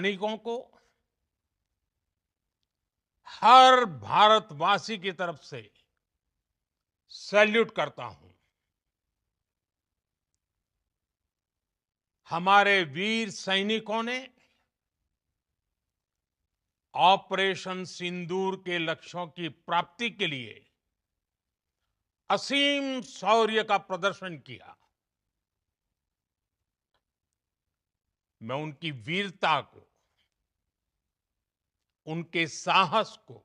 वैज्ञानिकों को हर भारतवासी की तरफ से सैल्यूट करता हूं। हमारे वीर सैनिकों ने ऑपरेशन सिंदूर के लक्ष्यों की प्राप्ति के लिए असीम शौर्य का प्रदर्शन किया। मैं उनकी वीरता को, उनके साहस को,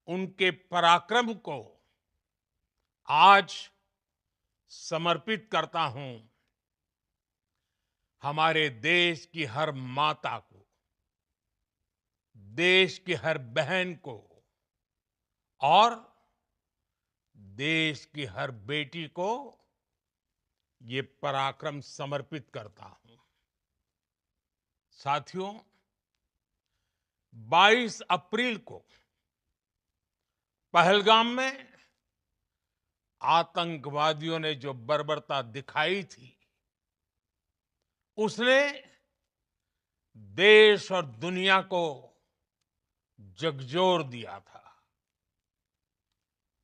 उनके पराक्रम को आज समर्पित करता हूं हमारे देश की हर माता को, देश की हर बहन को और देश की हर बेटी को ये पराक्रम समर्पित करता हूं। साथियों, 22 अप्रैल को पहलगाम में आतंकवादियों ने जो बर्बरता दिखाई थी, उसने देश और दुनिया को झकझोर दिया था।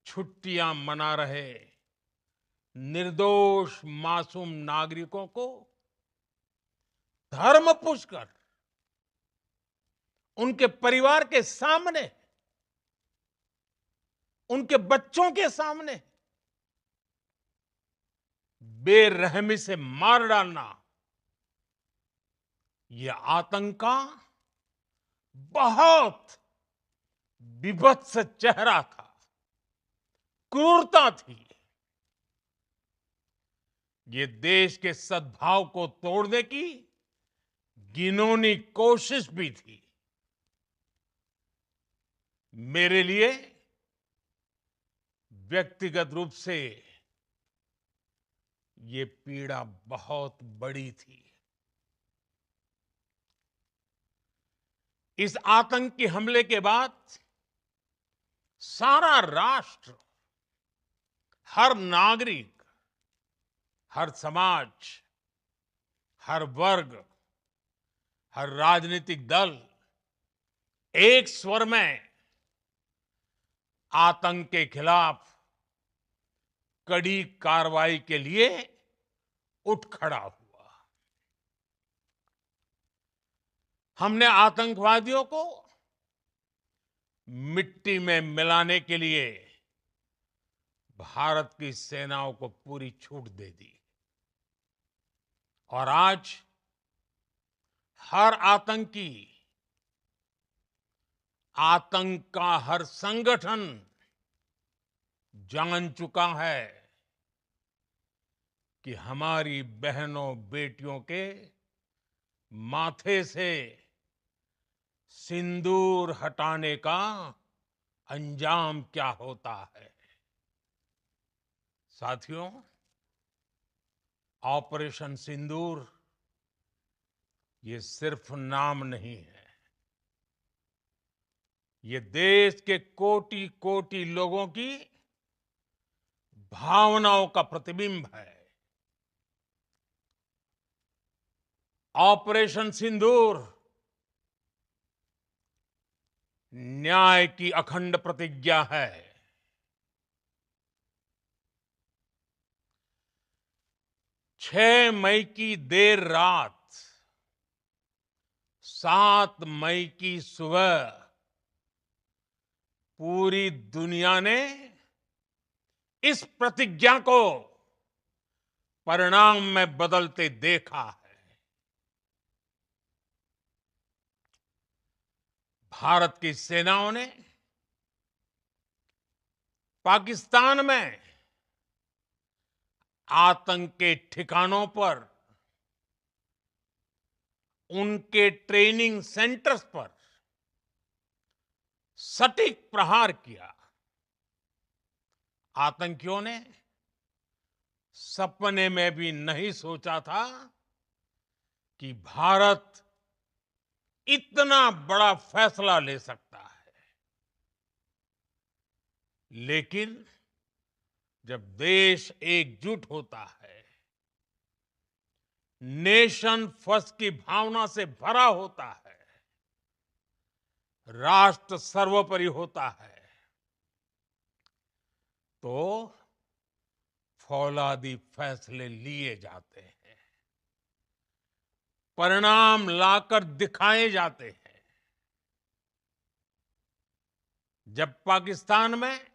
छुट्टियां मना रहे निर्दोष मासूम नागरिकों को धर्म पूछकर उनके परिवार के सामने, उनके बच्चों के सामने बेरहमी से मार डालना, यह आतंक का बहुत बीभत्स चेहरा था, क्रूरता थी। ये देश के सद्भाव को तोड़ने की घिनौनी कोशिश भी थी। मेरे लिए व्यक्तिगत रूप से ये पीड़ा बहुत बड़ी थी। इस आतंकी हमले के बाद सारा राष्ट्र, हर नागरिक, हर समाज, हर वर्ग, हर राजनीतिक दल एक स्वर में आतंक के खिलाफ कड़ी कार्रवाई के लिए उठ खड़ा हुआ। हमने आतंकवादियों को मिट्टी में मिलाने के लिए भारत की सेनाओं को पूरी छूट दे दी और आज हर आतंकी, आतंक का हर संगठन जान चुका है कि हमारी बहनों बेटियों के माथे से सिंदूर हटाने का अंजाम क्या होता है। साथियों, ऑपरेशन सिंदूर ये सिर्फ नाम नहीं है, ये देश के कोटि कोटि लोगों की भावनाओं का प्रतिबिंब है। ऑपरेशन सिंदूर न्याय की अखंड प्रतिज्ञा है। 6 मई की देर रात, 7 मई की सुबह पूरी दुनिया ने इस प्रतिज्ञा को परिणाम में बदलते देखा है। भारत की सेनाओं ने पाकिस्तान में आतंक के ठिकानों पर, उनके ट्रेनिंग सेंटर्स पर सटीक प्रहार किया। आतंकियों ने सपने में भी नहीं सोचा था कि भारत इतना बड़ा फैसला ले सकता है। लेकिन जब देश एकजुट होता है, नेशन फर्स्ट की भावना से भरा होता है, राष्ट्र सर्वोपरि होता है, तो फौलादी फैसले लिए जाते हैं, परिणाम लाकर दिखाए जाते हैं। जब पाकिस्तान में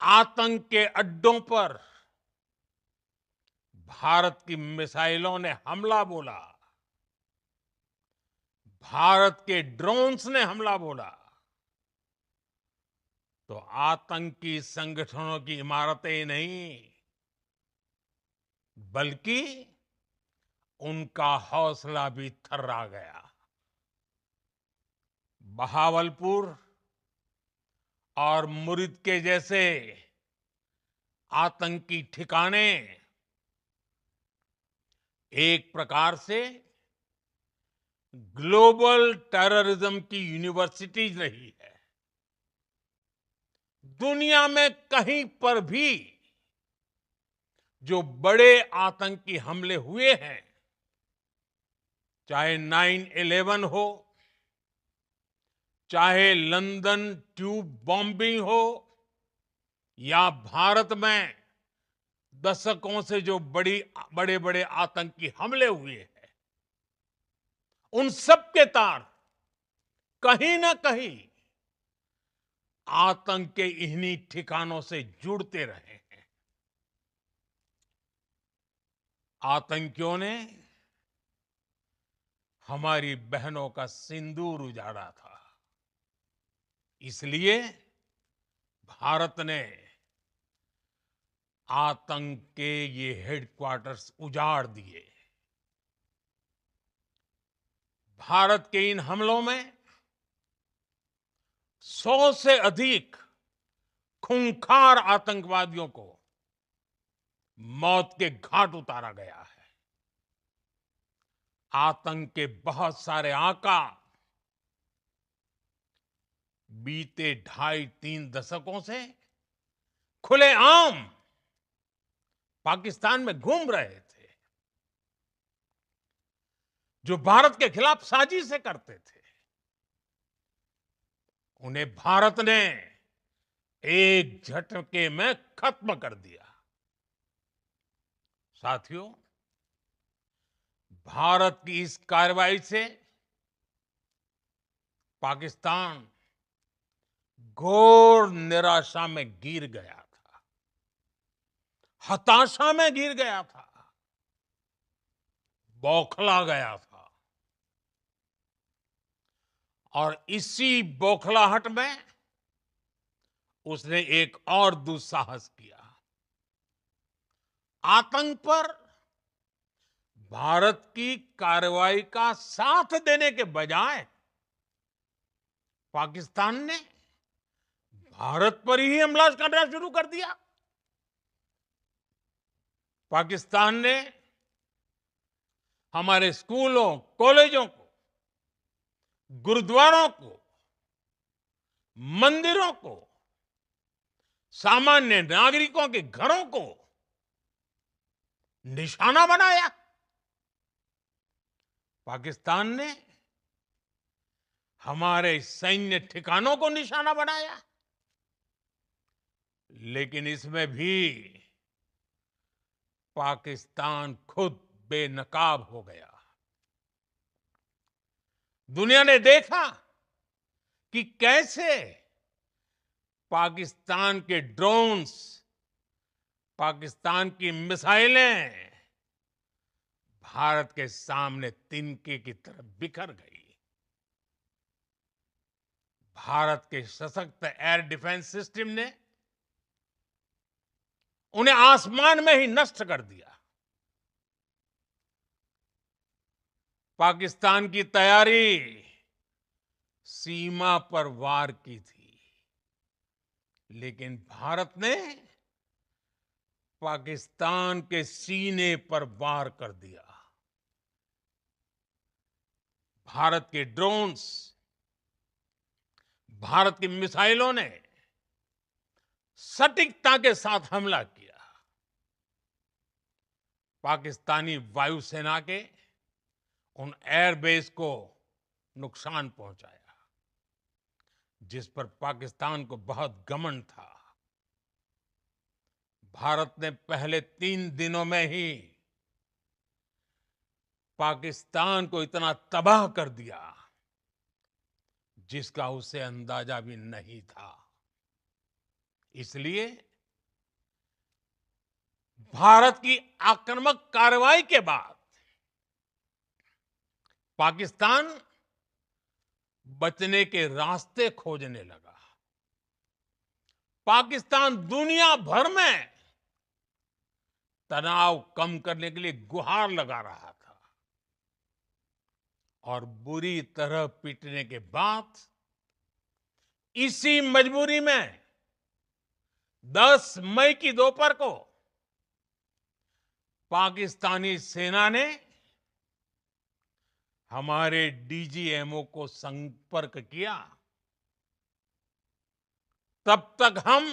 आतंक के अड्डों पर भारत की मिसाइलों ने हमला बोला, भारत के ड्रोन्स ने हमला बोला, तो आतंकी संगठनों की इमारतें नहीं, बल्कि उनका हौसला भी थर्रा गया। बहावलपुर और मुरिद के जैसे आतंकी ठिकाने एक प्रकार से ग्लोबल टेररिज्म की यूनिवर्सिटीज रही है। दुनिया में कहीं पर भी जो बड़े आतंकी हमले हुए हैं, चाहे 9/11 हो, चाहे लंदन ट्यूब बॉम्बिंग हो, या भारत में दशकों से जो बड़े बड़े आतंकी हमले हुए हैं, उन सब के तार कहीं ना कहीं आतंक के इन्हीं ठिकानों से जुड़ते रहे हैं। आतंकियों ने हमारी बहनों का सिंदूर उजाड़ा था, इसलिए भारत ने आतंक के ये हेडक्वार्टर्स उजाड़ दिए। भारत के इन हमलों में 100 से अधिक खूंखार आतंकवादियों को मौत के घाट उतारा गया है। आतंक के बहुत सारे आका बीते 2.5-3 दशकों से खुलेआम पाकिस्तान में घूम रहे थे, जो भारत के खिलाफ साजिशें करते थे। उन्हें भारत ने एक झटके में खत्म कर दिया। साथियों, भारत की इस कार्रवाई से पाकिस्तान घोर निराशा में गिर गया था, हताशा में गिर गया था, बौखला गया था। और इसी बौखलाहट में उसने एक और दुस्साहस किया। आतंक पर भारत की कार्रवाई का साथ देने के बजाय पाकिस्तान ने भारत पर ही हमला करना शुरू कर दिया। पाकिस्तान ने हमारे स्कूलों, कॉलेजों को, गुरुद्वारों को, मंदिरों को, सामान्य नागरिकों के घरों को निशाना बनाया। पाकिस्तान ने हमारे सैन्य ठिकानों को निशाना बनाया। लेकिन इसमें भी पाकिस्तान खुद बेनकाब हो गया। दुनिया ने देखा कि कैसे पाकिस्तान के ड्रोन्स, पाकिस्तान की मिसाइलें भारत के सामने तिनके की तरह बिखर गई। भारत के सशक्त एयर डिफेंस सिस्टम ने उन्हें आसमान में ही नष्ट कर दिया। पाकिस्तान की तैयारी सीमा पर वार की थी, लेकिन भारत ने पाकिस्तान के सीने पर वार कर दिया। भारत के ड्रोन्स, भारत की मिसाइलों ने सटीकता के साथ हमला किया। पाकिस्तानी वायुसेना के उन एयरबेस को नुकसान पहुंचाया, जिस पर पाकिस्तान को बहुत घमंड था। भारत ने पहले 3 दिनों में ही पाकिस्तान को इतना तबाह कर दिया जिसका उसे अंदाजा भी नहीं था। इसलिए भारत की आक्रामक कार्रवाई के बाद पाकिस्तान बचने के रास्ते खोजने लगा। पाकिस्तान दुनिया भर में तनाव कम करने के लिए गुहार लगा रहा था और बुरी तरह पीटने के बाद इसी मजबूरी में 10 मई की दोपहर को पाकिस्तानी सेना ने हमारे डीजीएमओ को संपर्क किया। तब तक हम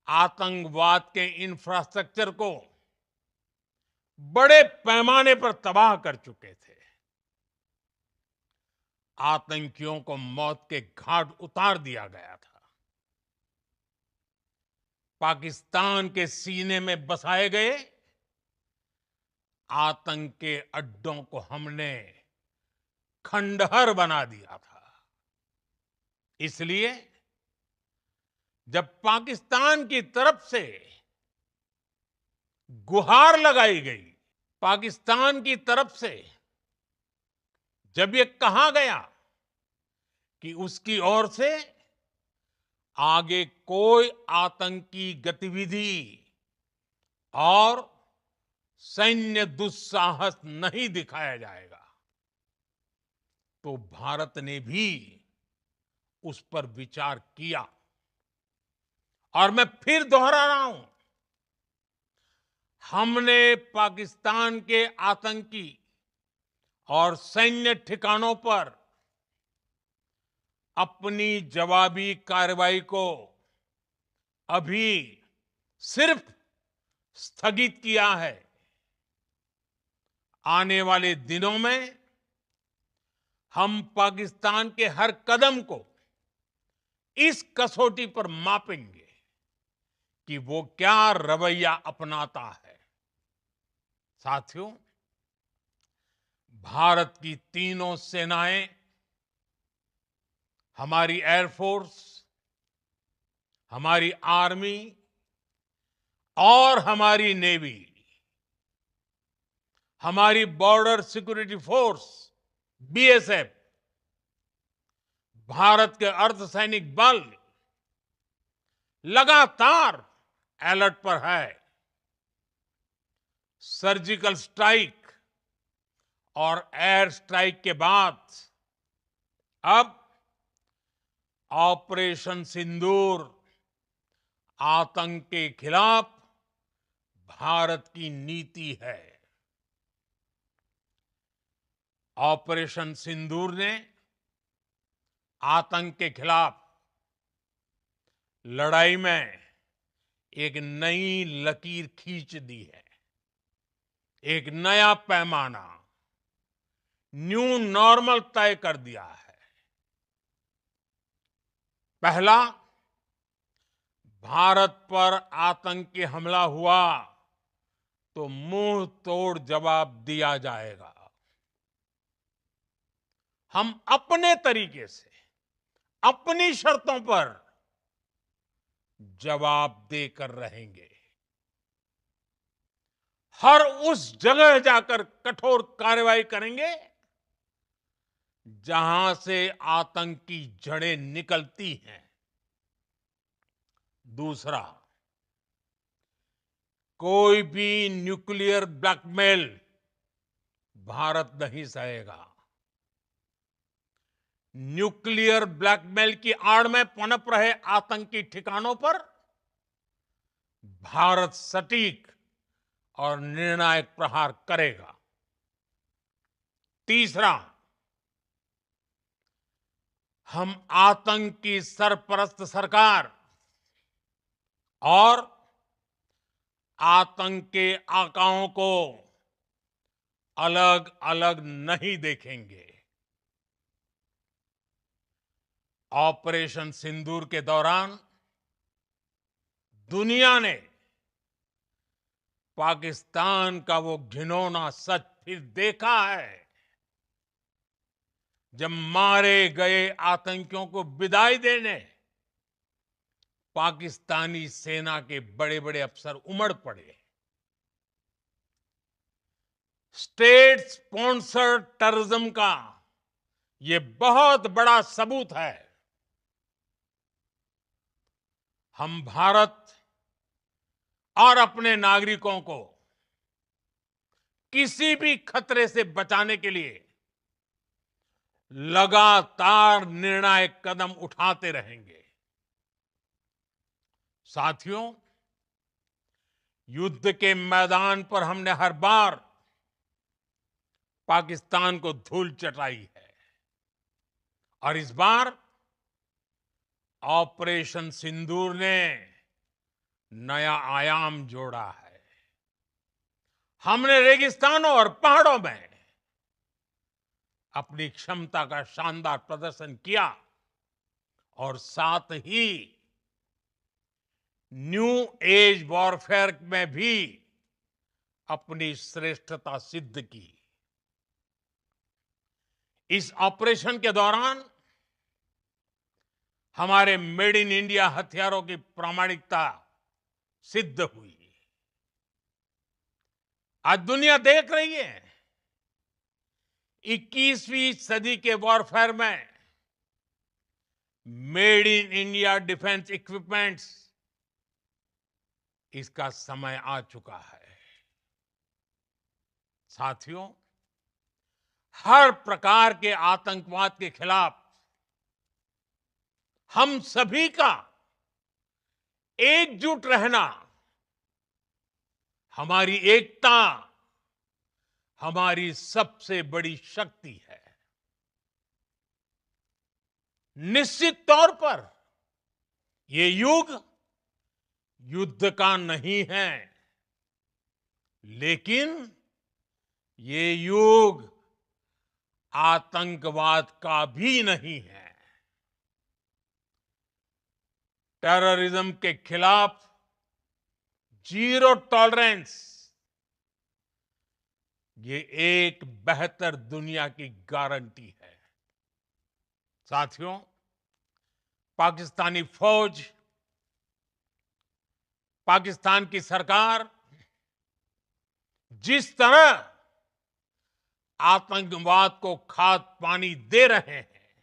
आतंकवाद के इंफ्रास्ट्रक्चर को बड़े पैमाने पर तबाह कर चुके थे। आतंकियों को मौत के घाट उतार दिया गया था। पाकिस्तान के सीने में बसाए गए आतंक के अड्डों को हमने खंडहर बना दिया था। इसलिए जब पाकिस्तान की तरफ से गुहार लगाई गई, पाकिस्तान की तरफ से जब ये कहा गया कि उसकी ओर से आगे कोई आतंकी गतिविधि और सैन्य दुस्साहस नहीं दिखाया जाएगा, तो भारत ने भी उस पर विचार किया। और मैं फिर दोहरा रहा हूं, हमने पाकिस्तान के आतंकी और सैन्य ठिकानों पर अपनी जवाबी कार्रवाई को अभी सिर्फ स्थगित किया है। आने वाले दिनों में हम पाकिस्तान के हर कदम को इस कसौटी पर मापेंगे कि वो क्या रवैया अपनाता है। साथियों, भारत की तीनों सेनाएं, हमारी एयरफोर्स, हमारी आर्मी और हमारी नेवी, हमारी border security force BSF, Bharat के अर्धसैनिक बल लगातार अलर्ट पर है। सर्जिकल स्ट्राइक और एयर स्ट्राइक के बाद अब ऑपरेशन सिंदूर आतंक के खिलाफ भारत की नीति है। ऑपरेशन सिंदूर ने आतंक के खिलाफ लड़ाई में एक नई लकीर खींच दी है, एक नया पैमाना, न्यू नॉर्मल तय कर दिया है। पहला, भारत पर आतंकी हमला हुआ तो मुंह तोड़ जवाब दिया जाएगा। हम अपने तरीके से, अपनी शर्तों पर जवाब देकर रहेंगे। हर उस जगह जाकर कठोर कार्रवाई करेंगे जहां से आतंक की जड़ें निकलती हैं। दूसरा, कोई भी न्यूक्लियर ब्लैकमेल भारत नहीं सहेगा। न्यूक्लियर ब्लैकमेल की आड़ में पनप रहे आतंकी ठिकानों पर भारत सटीक और निर्णायक प्रहार करेगा। तीसरा, हम आतंक की सरपरस्त सरकार और आतंक के आकाओं को अलग अलग नहीं देखेंगे। ऑपरेशन सिंदूर के दौरान दुनिया ने पाकिस्तान का वो घिनौना सच फिर देखा है, जब मारे गए आतंकियों को विदाई देने पाकिस्तानी सेना के बड़े बड़े अफसर उमड़ पड़े। स्टेट स्पॉन्सर्ड टेररिज्म का ये बहुत बड़ा सबूत है। हम भारत और अपने नागरिकों को किसी भी खतरे से बचाने के लिए लगातार निर्णायक कदम उठाते रहेंगे। साथियों, युद्ध के मैदान पर हमने हर बार पाकिस्तान को धूल चटाई है और इस बार ऑपरेशन सिंदूर ने नया आयाम जोड़ा है। हमने रेगिस्तानों और पहाड़ों में अपनी क्षमता का शानदार प्रदर्शन किया और साथ ही न्यू एज वॉरफेयर में भी अपनी श्रेष्ठता सिद्ध की। इस ऑपरेशन के दौरान हमारे मेड इन इंडिया हथियारों की प्रामाणिकता सिद्ध हुई। आज दुनिया देख रही है 21वीं सदी के वॉरफेयर में made in India defence equipments, इसका समय आ चुका है। साथियों, हर प्रकार के आतंकवाद के खिलाफ हम सभी का एकजुट रहना, हमारी एकता हमारी सबसे बड़ी शक्ति है। निश्चित तौर पर ये युग युद्ध का नहीं है, लेकिन ये युग आतंकवाद का भी नहीं है। टेररिज्म के खिलाफ जीरो टॉलरेंस, ये एक बेहतर दुनिया की गारंटी है। साथियों, पाकिस्तानी फौज, पाकिस्तान की सरकार जिस तरह आतंकवाद को खाद पानी दे रहे हैं,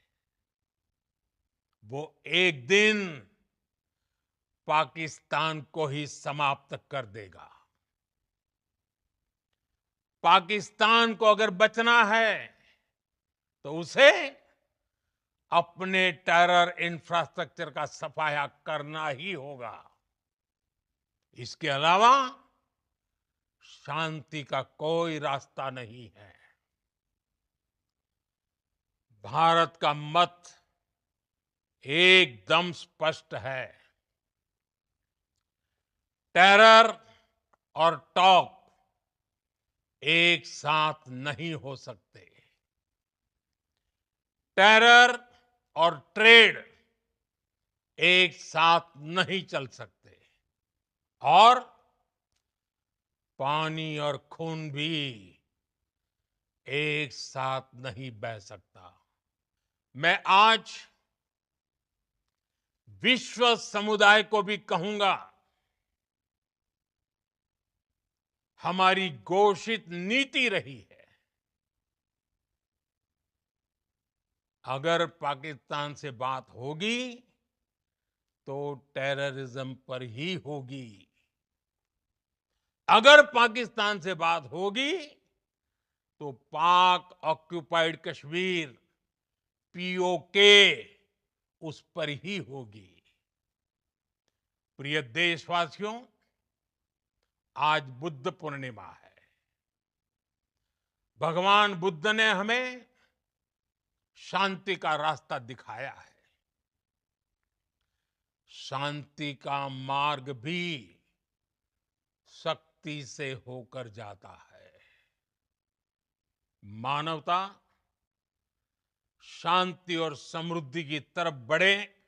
वो एक दिन पाकिस्तान को ही समाप्त कर देगा। पाकिस्तान को अगर बचना है तो उसे अपने टेरर इंफ्रास्ट्रक्चर का सफाया करना ही होगा। इसके अलावा शांति का कोई रास्ता नहीं है। भारत का मत एकदम स्पष्ट है। टेरर और टॉक एक साथ नहीं हो सकते। टेरर और ट्रेड एक साथ नहीं चल सकते और पानी और खून भी एक साथ नहीं बह सकता। मैं आज विश्व समुदाय को भी कहूंगा, हमारी घोषित नीति रही है, अगर पाकिस्तान से बात होगी तो टेररिज्म पर ही होगी। अगर पाकिस्तान से बात होगी तो पाक ऑक्युपाइड कश्मीर पीओके उस पर ही होगी। प्रिय देशवासियों, आज बुद्ध पूर्णिमा है। भगवान बुद्ध ने हमें शांति का रास्ता दिखाया है। शांति का मार्ग भी सख्ती से होकर जाता है। मानवता शांति और समृद्धि की तरफ बढ़े,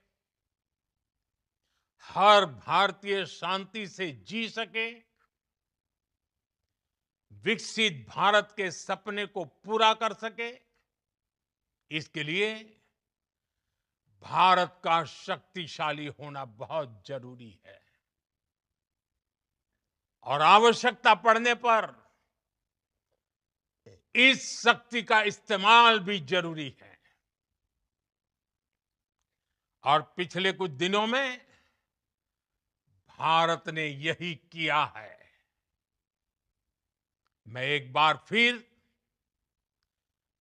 हर भारतीय शांति से जी सके, विकसित भारत के सपने को पूरा कर सके, इसके लिए भारत का शक्तिशाली होना बहुत जरूरी है। और आवश्यकता पड़ने पर इस शक्ति का इस्तेमाल भी जरूरी है। और पिछले कुछ दिनों में भारत ने यही किया है। मैं एक बार फिर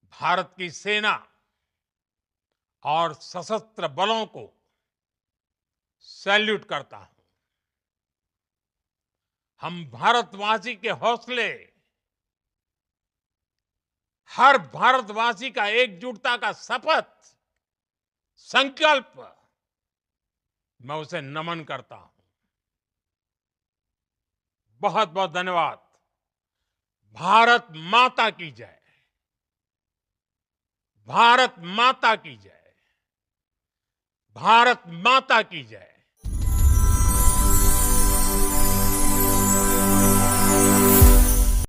भारत की सेना और सशस्त्र बलों को सैल्यूट करता हूं। हम भारतवासी के हौसले, हर भारतवासी का एकजुटता का शपथ, संकल्प, मैं उसे नमन करता हूं। बहुत बहुत धन्यवाद। भारत माता की जय। भारत माता की जय। भारत माता की जय।